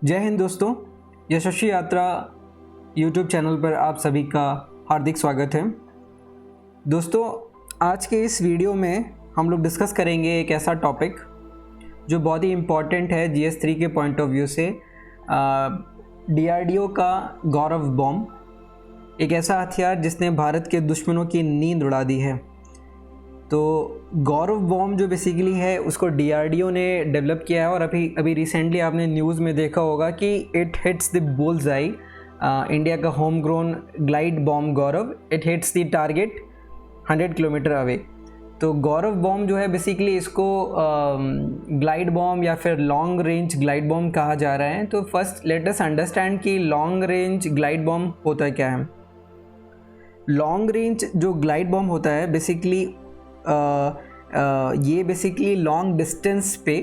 जय हिंद दोस्तों, यशस्वी यात्रा यूट्यूब चैनल पर आप सभी का हार्दिक स्वागत है। दोस्तों, आज के इस वीडियो में हम लोग डिस्कस करेंगे एक ऐसा टॉपिक जो बहुत ही इम्पॉर्टेंट है GS3 के पॉइंट ऑफ व्यू से। DRDO का गौरव बॉम्ब, एक ऐसा हथियार जिसने भारत के दुश्मनों की नींद उड़ा दी है। तो गौरव बॉम्ब जो बेसिकली है उसको DRDO ने डेवलप किया है और अभी रिसेंटली आपने न्यूज़ में देखा होगा कि it hits the bull's eye. India का home grown glide bomb Gaurav, it hits the target 100 kilometre away. तो गौरव बॉम्ब जो है बेसिकली इसको ग्लाइड बॉम्ब या फिर लॉन्ग रेंज ग्लाइड बॉम्ब कहा जा रहा है। तो फर्स्ट लेट अस अंडरस्टैंड कि लॉन्ग रेंज ग्लाइड बॉम्ब होता क्या है। लॉन्ग रेंज जो ग्लाइड बॉम्ब होता है बेसिकली ये बेसिकली लॉन्ग डिस्टेंस पे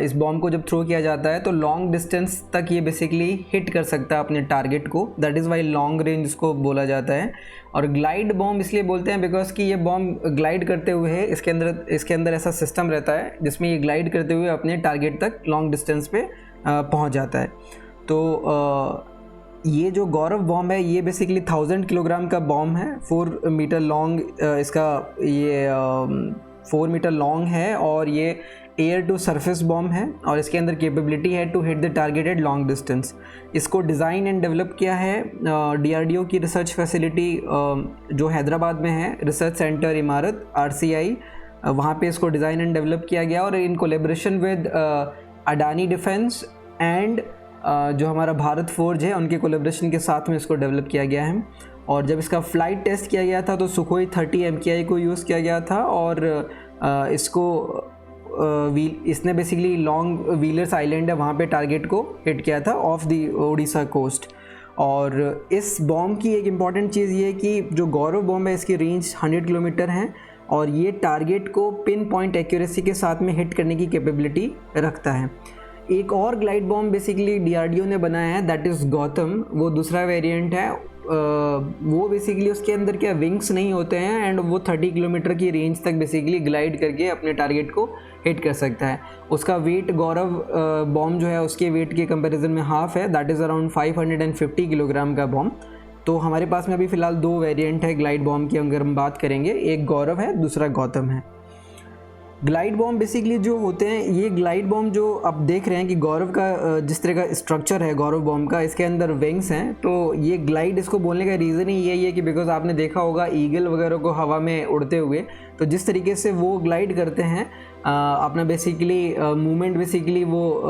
इस बॉम्ब को जब थ्रो किया जाता है तो लॉन्ग डिस्टेंस तक ये बेसिकली हिट कर सकता है अपने टारगेट को। That is why long range इसको बोला जाता है। और ग्लाइड बॉम्ब इसलिए बोलते हैं बिकॉज कि ये बॉम्ब ग्लाइड करते हुए है, इसके अंदर ऐसा सिस्टम रहता है जिसमें ये ग्लाइड करते हुए अपने टारगेट तक लॉन्ग डिस्टेंस पे पहुँच जाता है। तो ये जो गौरव बॉम्ब है ये बेसिकली 1000 किलोग्राम का बॉम्ब है। 4 मीटर लॉन्ग इसका ये 4 मीटर लॉन्ग है और ये एयर टू सरफेस बॉम्ब है और इसके अंदर कैपेबिलिटी है to hit the targeted long distance. इसको डिज़ाइन एंड डेवलप किया है DRDO की रिसर्च फैसिलिटी जो हैदराबाद में है, रिसर्च सेंटर इमारत RCI, वहाँ पे इसको डिज़ाइन एंड डेवलप किया गया और in collaboration with Adani defence and जो हमारा भारत फोर्ज है उनके कोलेब्रेशन के साथ में इसको डेवलप किया गया है। और जब इसका फ़्लाइट टेस्ट किया गया था तो सुखोई 30 MKI को यूज़ किया गया था और इसने बेसिकली लॉन्ग व्हीलर्स आइलैंड है वहाँ पे टारगेट को हिट किया था ऑफ द उड़ीसा कोस्ट। और इस बॉम्ब की एक इम्पॉर्टेंट चीज़ ये है कि जो गौरव बॉम्ब है इसकी रेंज 100 किलोमीटर है और ये टारगेट को पिन पॉइंट एक्यूरेसी के साथ में हिट करने की कैपेबिलिटी रखता है। एक और ग्लाइड बॉम्ब बेसिकली DRDO ने बनाया है, दैट इज़ गौतम, वो दूसरा वेरिएंट है। वो बेसिकली उसके अंदर क्या विंग्स नहीं होते हैं एंड वो 30 किलोमीटर की रेंज तक बेसिकली ग्लाइड करके अपने टारगेट को हिट कर सकता है। उसका वेट गौरव बॉम्ब जो है उसके वेट के कंपैरिजन में हाफ है, दैट इज़ अराउंड 550 किलोग्राम का बॉम्ब। तो हमारे पास में अभी फ़िलहाल 2 वेरिएंट है ग्लाइड बॉम्ब की अगर हम बात करेंगे, एक गौरव है, दूसरा गौतम है। ग्लाइड बॉम्ब बेसिकली जो होते हैं, ये ग्लाइड बॉम्ब जो आप देख रहे हैं कि गौरव का जिस तरह का स्ट्रक्चर है गौरव बॉम्ब का, इसके अंदर विंग्स हैं। तो ये ग्लाइड इसको बोलने का रीज़न ही यही है कि बिकॉज आपने देखा होगा ईगल वगैरह को हवा में उड़ते हुए, तो जिस तरीके से वो ग्लाइड करते हैं अपना बेसिकली मूवमेंट बेसिकली वो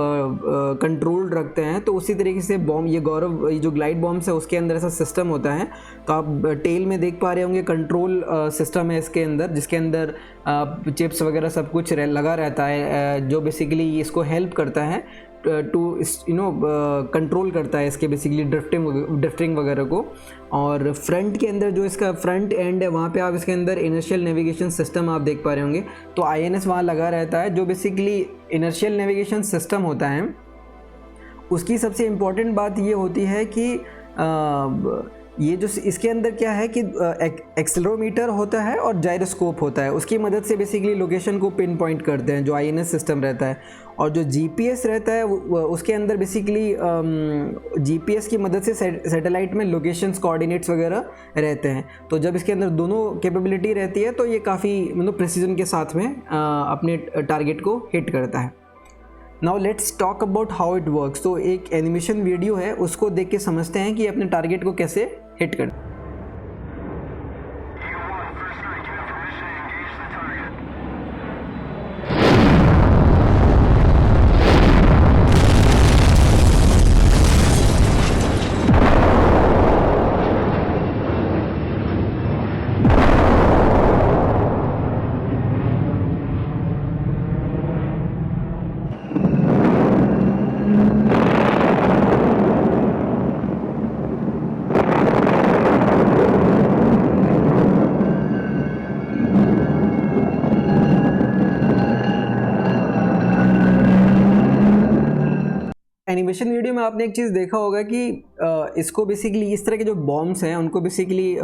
कंट्रोल्ड रखते हैं, तो उसी तरीके से बॉम्ब ये गौरव ये जो ग्लाइड बॉम्ब्स है उसके अंदर ऐसा सिस्टम होता है। तो आप टेल में देख पा रहे होंगे कंट्रोल सिस्टम है इसके अंदर, जिसके अंदर चिप्स वगैरह सब कुछ लगा रहता है जो बेसिकली इसको हेल्प करता है टू कंट्रोल करता है इसके बेसिकली ड्रिफ्टिंग वगैरह को। और फ्रंट के अंदर जो इसका फ्रंट एंड है वहाँ पे आप इसके अंदर इनर्शियल नेविगेशन सिस्टम आप देख पा रहे होंगे, तो INS वहाँ लगा रहता है। जो बेसिकली इनर्शियल नेविगेशन सिस्टम होता है उसकी सबसे इम्पॉर्टेंट बात ये होती है कि ये जो इसके अंदर क्या है कि एक्सेलरोमीटर होता है और जायरोस्कोप होता है, उसकी मदद से बेसिकली लोकेशन को पिन पॉइंट करते हैं जो INS सिस्टम रहता है। और जो GPS रहता है उसके अंदर बेसिकली GPS की मदद से सैटेलाइट में लोकेशंस कोऑर्डिनेट्स वगैरह रहते हैं। तो जब इसके अंदर दोनों कैपेबिलिटी रहती है तो ये काफ़ी प्रिसीजन के साथ में अपने टारगेट को हिट करता है। Now let's talk about how it works. तो एक एनिमेशन वीडियो है, उसको देख के समझते हैं कि अपने टारगेट को कैसे हिट करना। एनिमेशन वीडियो में आपने एक चीज़ देखा होगा कि इसको बेसिकली इस तरह के जो बॉम्ब्स हैं उनको बेसिकली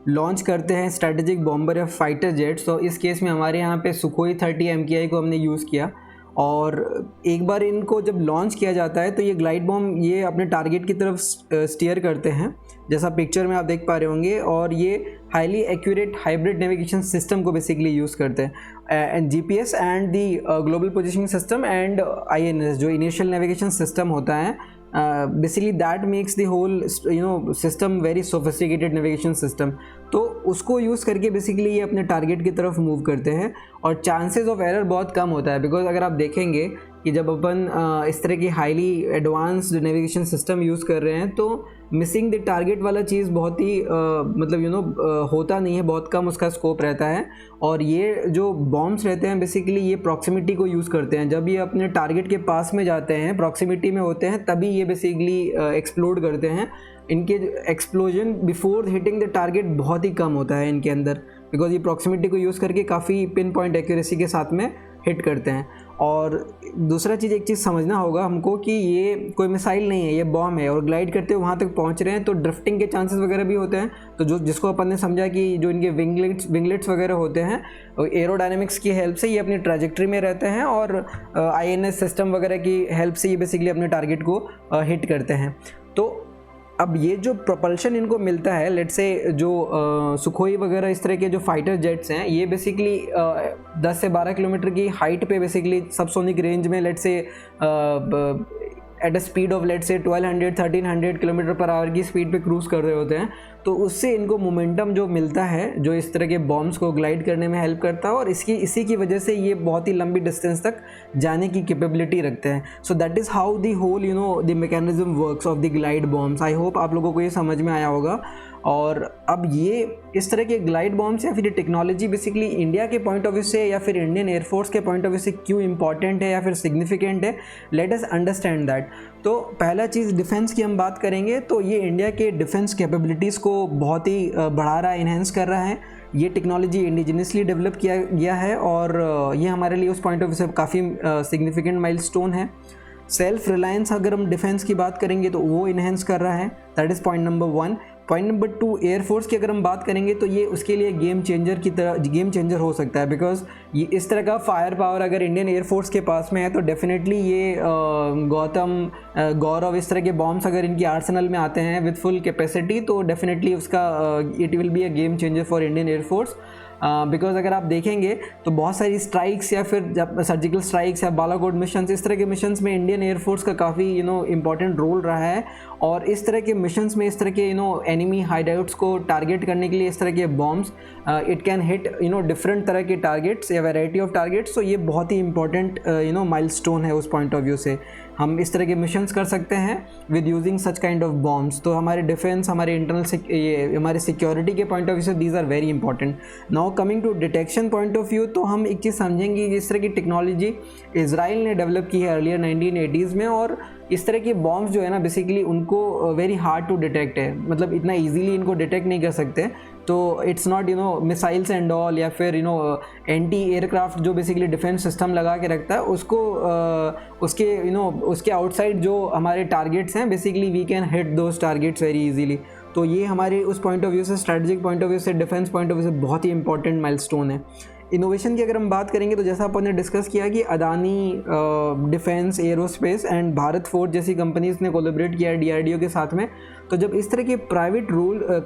लॉन्च करते हैं स्ट्रैटेजिक बॉम्बर या फाइटर जेट्स। तो इस केस में हमारे यहाँ पे सुखोई 30 MKI को हमने यूज़ किया और एक बार इनको जब लॉन्च किया जाता है तो ये ग्लाइड बॉम्ब ये अपने टारगेट की तरफ स्टीयर करते हैं, जैसा पिक्चर में आप देख पा रहे होंगे, और ये highly accurate hybrid navigation system को बेसिकली यूज़ करते हैं, GPS and the global positioning system and INS जो इनिशियल नेविगेशन सिस्टम होता है, basically that makes the whole system very sophisticated navigation system. तो उसको यूज़ करके बेसिकली ये अपने टारगेट की तरफ मूव करते हैं और चांसेस ऑफ एरर बहुत कम होता है, बिकॉज अगर आप देखेंगे कि जब अपन इस तरह की highly advanced navigation system use कर रहे हैं तो मिसिंग द टारगेट वाला चीज़ बहुत ही मतलब होता नहीं है, बहुत कम उसका स्कोप रहता है। और ये जो बॉम्ब्स रहते हैं बेसिकली ये प्रॉक्सिमिटी को यूज़ करते हैं, जब ये अपने टारगेट के पास में जाते हैं, प्रॉक्सिमिटी में होते हैं, तभी ये बेसिकली एक्सप्लोड करते हैं। इनके explosion before hitting the target बहुत ही कम होता है इनके अंदर, बिकॉज ये प्रॉक्सिमिटी को यूज़ करके काफ़ी पिन पॉइंट एक्यूरेसी के साथ में हिट करते हैं। और दूसरा चीज़, एक चीज़ समझना होगा हमको कि ये कोई मिसाइल नहीं है, ये बॉम्ब है, और ग्लाइड करते हुए वहाँ तक पहुँच रहे हैं तो ड्रिफ्टिंग के चांसेस वगैरह भी होते हैं। तो जो जिसको अपन ने समझा कि जो इनके विंगलेट्स वगैरह होते हैं, एरोडायनेमिक्स की हेल्प से ये अपनी ट्रैजेक्टरी में रहते हैं और INS सिस्टम वगैरह की हेल्प से ये बेसिकली अपने टारगेट को हिट करते हैं। तो अब ये जो प्रोपल्शन इनको मिलता है, लेट्स से जो सुखोई वगैरह इस तरह के जो फाइटर जेट्स हैं, ये बेसिकली 10 से 12 किलोमीटर की हाइट पे बेसिकली सबसोनिक रेंज में let's say at a speed of let's say 1200-1300 kilometre per hour की स्पीड पे क्रूज़ कर रहे होते हैं। तो उससे इनको मोमेंटम जो मिलता है, जो इस तरह के बॉम्ब्स को ग्लाइड करने में हेल्प करता है, और इसी की वजह से ये बहुत ही लंबी डिस्टेंस तक जाने की कैपेबिलिटी रखते हैं। So that is how the whole the mechanism works of the glide bombs. I hope आप लोगों को ये समझ में आया होगा। और अब ये इस तरह के ग्लाइड बॉम्ब्स या फिर ये टेक्नोलॉजी बेसिकली इंडिया के पॉइंट ऑफ व्यू से या फिर इंडियन एयरफोर्स के पॉइंट ऑफ व्यू से क्यों इंपॉर्टेंट है या फिर सिग्निफिकेंट है, लेट अस अंडरस्टैंड दैट। तो पहला चीज़, डिफेंस की हम बात करेंगे तो ये इंडिया के डिफेंस कैपेबिलिटीज़ को बहुत ही बढ़ा रहा है, इन्हेंस कर रहा है। ये टेक्नोलॉजी इंडिजिनसली डेवलप किया गया है और ये हमारे लिए उस पॉइंट ऑफ व्यू से काफ़ी सिग्निफिकेंट माइलस्टोन है। सेल्फ रिलायंस अगर हम डिफेंस की बात करेंगे तो वो इन्हेंस कर रहा है, that is point number 1। Point number 2, air force की अगर हम बात करेंगे तो ये उसके लिए गेम चेंजर हो सकता है, बिकॉज ये इस तरह का फायर पावर अगर इंडियन एयरफोर्स के पास में है तो डेफिनेटली ये गौतम, गौरव, इस तरह के बॉम्ब्स अगर इनकी आर्सेनल में आते हैं विद फुल कैपेसिटी तो डेफिनेटली उसका it will be a game changer for Indian air force. Because अगर आप देखेंगे तो बहुत सारी स्ट्राइक्स या फिर जब सर्जिकल स्ट्राइक्स या बालाकोट मिशंस, इस तरह के मिशंस में इंडियन एयरफोर्स का काफ़ी इंपॉर्टेंट रोल रहा है। और इस तरह के मिशंस में इस तरह के एनिमी हाइडआउट्स को टारगेट करने के लिए इस तरह के bombs it can hit different तरह के टारगेट्स या वैरायटी ऑफ टारगेट्स। तो ये बहुत ही इंपॉर्टेंट माइलस्टोन है उस पॉइंट ऑफ व्यू से। हम इस तरह के मिशंस कर सकते हैं with using such kind of bombs. तो हमारे डिफेंस, हमारे इंटरनल हमारे सिक्योरिटी के पॉइंट ऑफ व्यू से these are very important. Now coming to detection point of view, तो हम एक चीज़ समझेंगे कि इस तरह की टेक्नोलॉजी इजराइल ने डेवलप की है अर्लियर 1980s में, और इस तरह के बॉम्ब्स जो है ना बेसिकली उनको वेरी हार्ड टू डिटेक्ट है, मतलब इतना इजीली इनको डिटेक्ट नहीं कर सकते। तो it's not missiles and all या फिर एंटी एयरक्राफ्ट जो बेसिकली डिफेंस सिस्टम लगा के रखता है उसको उसके आउटसाइड जो हमारे टारगेट्स हैं basically we can hit those targets very easily. तो ये हमारे उस पॉइंट ऑफ व्यू से, स्ट्रेटजिक पॉइंट ऑफ व्यू से, डिफेंस पॉइंट ऑफ व्यू से बहुत ही इंपॉर्टेंट माइलस्टोन है। इनोवेशन की अगर हम बात करेंगे तो जैसा अपन ने डिस्कस किया कि Adani defence, aerospace and Bharat forge जैसी कंपनीज़ ने कोलैबोरेट किया है DRDO के साथ में। तो जब इस तरह के प्राइवेट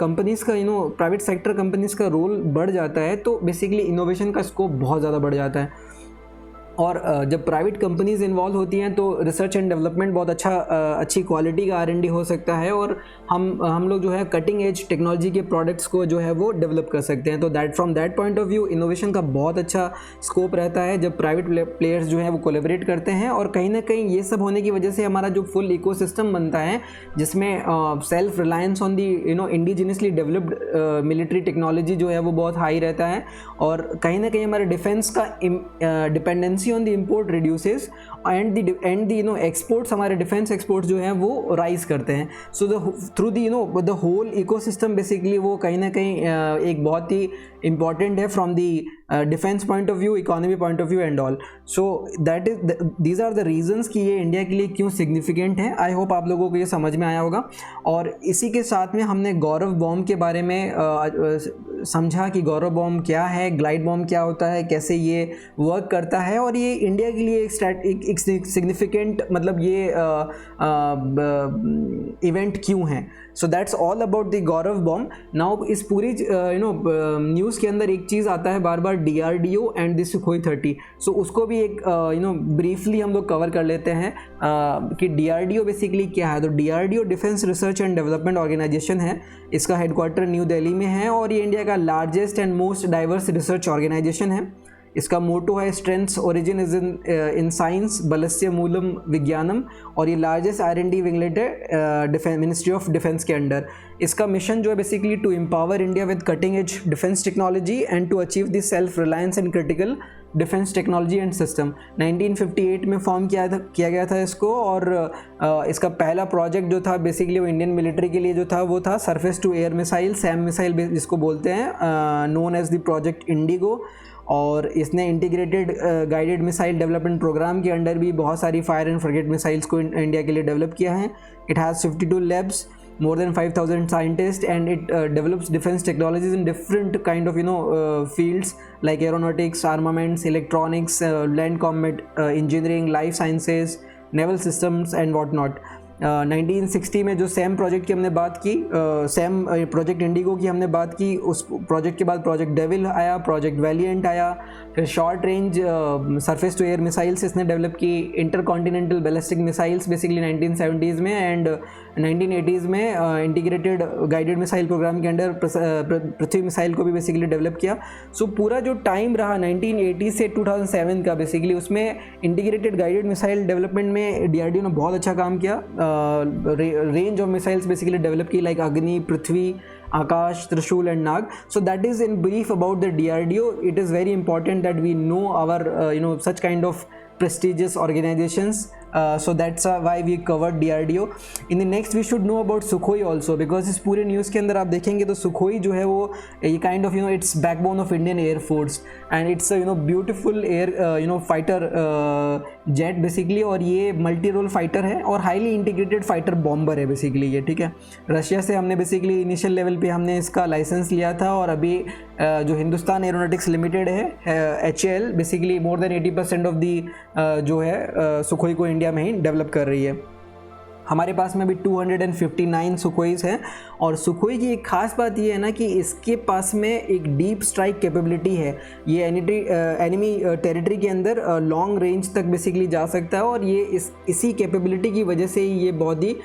कंपनीज़ का प्राइवेट सेक्टर कंपनीज़ का रोल बढ़ जाता है तो बेसिकली इनोवेशन का स्कोप बहुत ज़्यादा बढ़ जाता है। और जब प्राइवेट कंपनीज़ इन्वॉल्व होती हैं तो रिसर्च एंड डेवलपमेंट बहुत अच्छी क्वालिटी का R&D हो सकता है, और हम लोग जो है कटिंग एज टेक्नोलॉजी के प्रोडक्ट्स को जो है वो डेवलप कर सकते हैं। तो from that point of view innovation का बहुत अच्छा स्कोप रहता है जब प्राइवेट प्लेयर्स जो है वो कोलैबोरेट करते हैं। और कहीं ना कहीं ये सब होने की वजह से हमारा जो फुल इकोसिस्टम बनता है जिसमें self reliance on the indigenously developed military technology जो है वो बहुत हाई रहता है, और कहीं ना कहीं हमारे डिफेंस का dependency on the import reduces and the exports, हमारे डिफेंस एक्सपोर्ट्स जो हैं वो राइज करते हैं। So through the whole ecosystem basically वो कहीं ना कहीं एक बहुत ही इंपॉर्टेंट है from the defence point of view, economy point of view and all. So that is these are the reasons कि ये इंडिया के लिए क्यों सिग्निफिकेंट है. आई होप आप लोगों को ये समझ में आया होगा. और इसी के साथ में हमने गौरव बॉम्ब के बारे में समझा कि गौरव बॉम्ब क्या है, ग्लाइड बॉम्ब क्या होता है, कैसे ये वर्क करता है और ये इंडिया के लिए एक सिग्निफिकेंट मतलब ये इवेंट क्यों है. So that's all about the Gaurav bomb. Now इस पूरी न्यूज़ के अंदर एक चीज़ आता है बार बार, DRDO एंड द सुखोई 30. सो उसको भी एक ब्रीफली हम लोग कवर कर लेते हैं कि DRDO बेसिकली क्या है. तो DRDO defence research and development organisation है. इसका हेडक्वार्टर न्यू दिल्ली में है और ये इंडिया का largest and most diverse research organisation है. इसका मोटो है strength's origin is in science बलस्य मूलम विज्ञानम और ये लार्जेस्ट R&D विंगलेट है मिनिस्ट्री ऑफ डिफेंस के अंडर. इसका मिशन जो है basically to empower India with cutting edge defence technology and to achieve this self reliance and critical defence technology and system. 1958 में फॉर्म किया गया था इसको. और इसका पहला प्रोजेक्ट जो था बेसिकली वो इंडियन मिलिट्री के लिए जो था वो था surface to air missile, SAM missile जिसको बोलते हैं, known as the project Indigo. और इसने integrated guided missile development programme के अंडर भी बहुत सारी फायर एंड फ्रिगेट मिसाइल्स को इंडिया के लिए डेवलप किया है. It has 52 labs, more than 5,000 scientists, and it develops defense technologies in different kind of fields like aeronautics, armaments, electronics, land combat engineering, life sciences, naval systems and whatnot. 1960 में जो Sam project की हमने बात की, Sam project Indigo की हमने बात की, उस प्रोजेक्ट के बाद प्रोजेक्ट डेविल आया, प्रोजेक्ट वैलिएंट आया, फिर short range surface to air missiles इसने डेवलप की, intercontinental ballistic missiles basically 1970s में एंड 1980s में इंटीग्रेटेड गाइडेड मिसाइल प्रोग्राम के अंडर पृथ्वी मिसाइल को भी बेसिकली डेवलप किया. सो पूरा जो टाइम रहा 1980 से 2007 का बेसिकली उसमें इंटीग्रेटेड गाइडेड मिसाइल डेवलपमेंट में DRDO ने बहुत अच्छा काम किया. Range of missiles basically develop की like Agni, Prithvi, Akash, Trishul and Nag. So that is in brief about the DRDO. It is very important that we know our such kind of prestigious organizations. So that's why we covered DRDO. In the next we should know about Sukhoi also, because इस पूरे news के अंदर आप देखेंगे तो Sukhoi जो है वो ये kind of it's backbone of Indian Air Force and it's a beautiful air fighter jet basically. और ये मल्टी रोल फाइटर है और हाईली इंटीग्रेटेड फाइटर बॉम्बर है बेसिकली ये. ठीक है, रशिया से हमने बेसिकली इनिशियल लेवल पे हमने इसका लाइसेंस लिया था और अभी जो हिंदुस्तान एरोनॉटिक्स लिमिटेड है HAL basically more than 80% of the जो है सुखोई को इंडिया में ही डेवलप कर रही है. हमारे पास में भी 259 सुखोईस हैं और सुखोई की एक खास बात ये है ना कि इसके पास में एक डीप स्ट्राइक कैपेबिलिटी है. ये एनिमी टेरिटरी के अंदर लॉन्ग रेंज तक बेसिकली जा सकता है और ये इसी कैपेबिलिटी की वजह से ही ये बहुत ही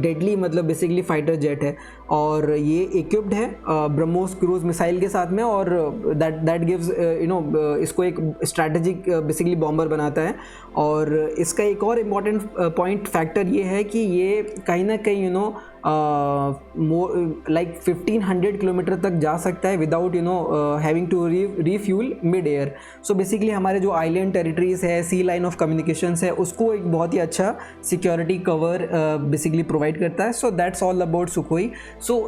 डेडली मतलब बेसिकली फाइटर जेट है. और ये इक्विप्ड है ब्रह्मोस क्रूज मिसाइल के साथ में और दैट गिव्स इसको एक स्ट्रैटेजिक बेसिकली बॉम्बर बनाता है. और इसका एक और इम्पॉर्टेंट पॉइंट फैक्टर ये है कि ये कहीं ना कहीं लाइक 1500 किलोमीटर तक जा सकता है without having to refuel mid air. So basically हमारे जो आइलैंड टेरिटरीज है, सी लाइन ऑफ कम्युनिकेशंस है, उसको एक बहुत ही अच्छा सिक्योरिटी कवर बेसिकली प्रोवाइड करता है. So that's all about Sukhoi. So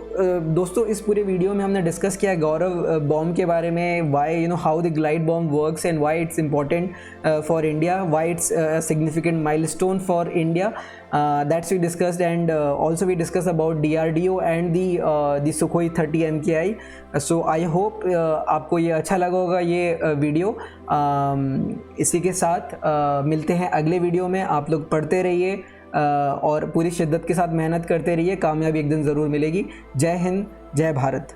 दोस्तों इस पूरे वीडियो में हमने डिस्कस किया गौरव बॉम्ब के बारे में, why how the glide bomb works and why it's important for India, why it's a significant milestone for India. That's we discussed, and also we discussed about DRDO and the Sukhoi 30 MKI. So I hope आपको ये अच्छा लगा होगा ये video. इसी के साथ मिलते हैं अगले वीडियो में. आप लोग पढ़ते रहिए और पूरी शिद्दत के साथ मेहनत करते रहिए. कामयाबी एक दिन ज़रूर मिलेगी. जय हिंद, जय भारत.